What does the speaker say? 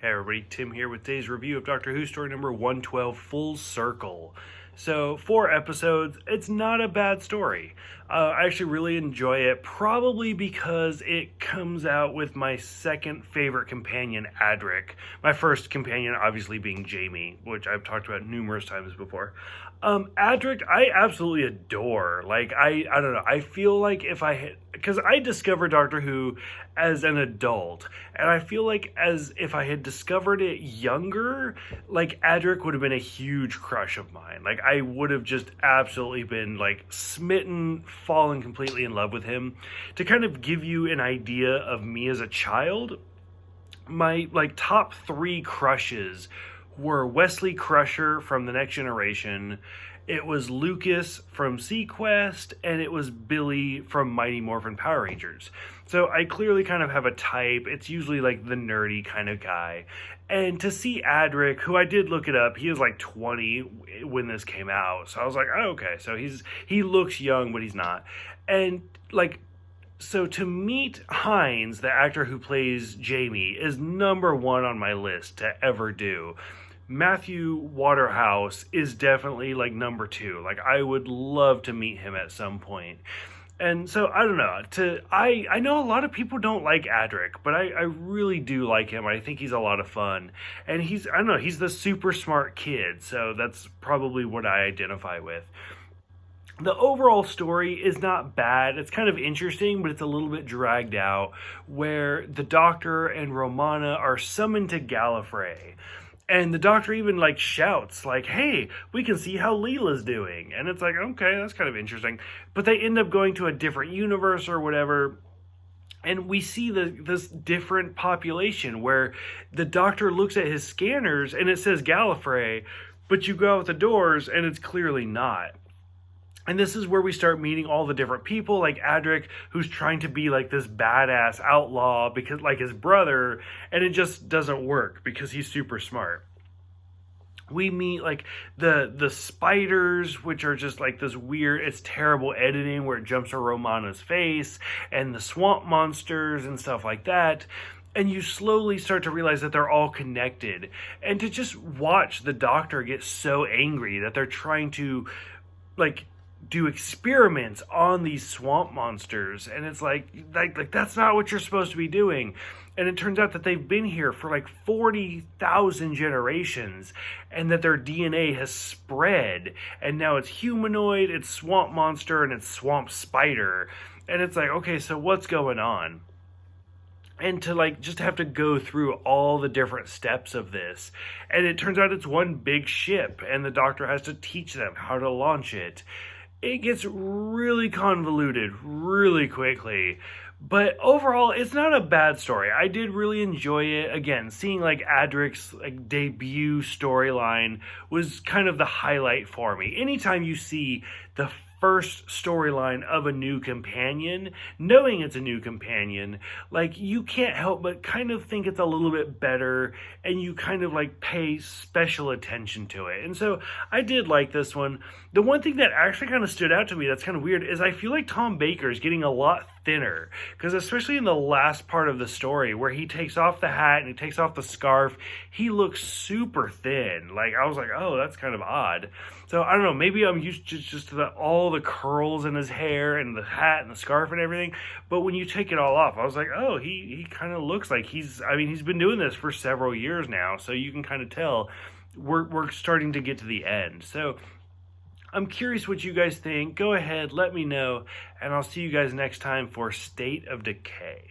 Hey everybody, Tim here with today's review of Doctor Who story number 112, Full Circle. So, 4 episodes, it's not a bad story. I actually really enjoy it, probably because it comes out with my second favorite companion, Adric. My first companion obviously being Jamie, which I've talked about numerous times before. Adric, I absolutely adore. Like, I don't know, I feel like if I had, because I discovered Doctor Who as an adult, and I feel like as if I had discovered it younger, like Adric would have been a huge crush of mine. Like I would have just absolutely been like smitten, fallen completely in love with him. To kind of give you an idea of me as a child, my like top 3 crushes were Wesley Crusher from The Next Generation, it was Lucas from seaQuest, and it was Billy from Mighty Morphin Power Rangers. So I clearly kind of have a type. It's usually like the nerdy kind of guy. And to see Adric, who I did look it up, he was like 20 when this came out. So I was like, oh, okay. So he looks young, but he's not. And like, so to meet Hines, the actor who plays Jamie, is number 1 on my list to ever do. Matthew Waterhouse is definitely like number 2. Like I would love to meet him at some point. And so I don't know. I know a lot of people don't like Adric, but I really do like him. I think he's a lot of fun. And I don't know, he's the super smart kid, so that's probably what I identify with. The overall story is not bad. It's kind of interesting, but it's a little bit dragged out, where the Doctor and Romana are summoned to Gallifrey. And the Doctor even like shouts like, hey, we can see how Leela's doing. And it's like, okay, that's kind of interesting. But they end up going to a different universe or whatever. And we see this different population where the Doctor looks at his scanners and it says Gallifrey, but you go out the doors and it's clearly not. And this is where we start meeting all the different people, like Adric, who's trying to be like this badass outlaw because like his brother, and it just doesn't work because he's super smart. We meet like the spiders, which are just like this weird, it's terrible editing where it jumps to Romana's face, and the swamp monsters and stuff like that. And you slowly start to realize that they're all connected. And to just watch the Doctor get so angry that they're trying to like do experiments on these swamp monsters, and it's like that's not what you're supposed to be doing. And it turns out that they've been here for like 40,000 generations, and that their DNA has spread, and now it's humanoid, it's swamp monster, and it's swamp spider. And it's like, okay, so what's going on? And to like just have to go through all the different steps of this, and it turns out it's one big ship, and the Doctor has to teach them how to launch it. It gets really convoluted really quickly, but overall it's not a bad story. I did really enjoy it. Again, seeing like Adric's like debut storyline was kind of the highlight for me. Anytime you see the first storyline of a new companion, knowing it's a new companion, like you can't help but kind of think it's a little bit better, and you kind of like pay special attention to it. And so I did like this one. The one thing that actually kind of stood out to me that's kind of weird is I feel like Tom Baker is getting a lot thinner, because especially in the last part of the story where he takes off the hat and he takes off the scarf, he looks super thin. Like I was like, oh, that's kind of odd. So I don't know, maybe I'm used to just all the curls in his hair and the hat and the scarf and everything, but when you take it all off, I was like, oh, he kind of looks like he's been doing this for several years now, so you can kind of tell we're starting to get to the end. So I'm curious what you guys think. Go ahead, let me know, and I'll see you guys next time for State of Decay.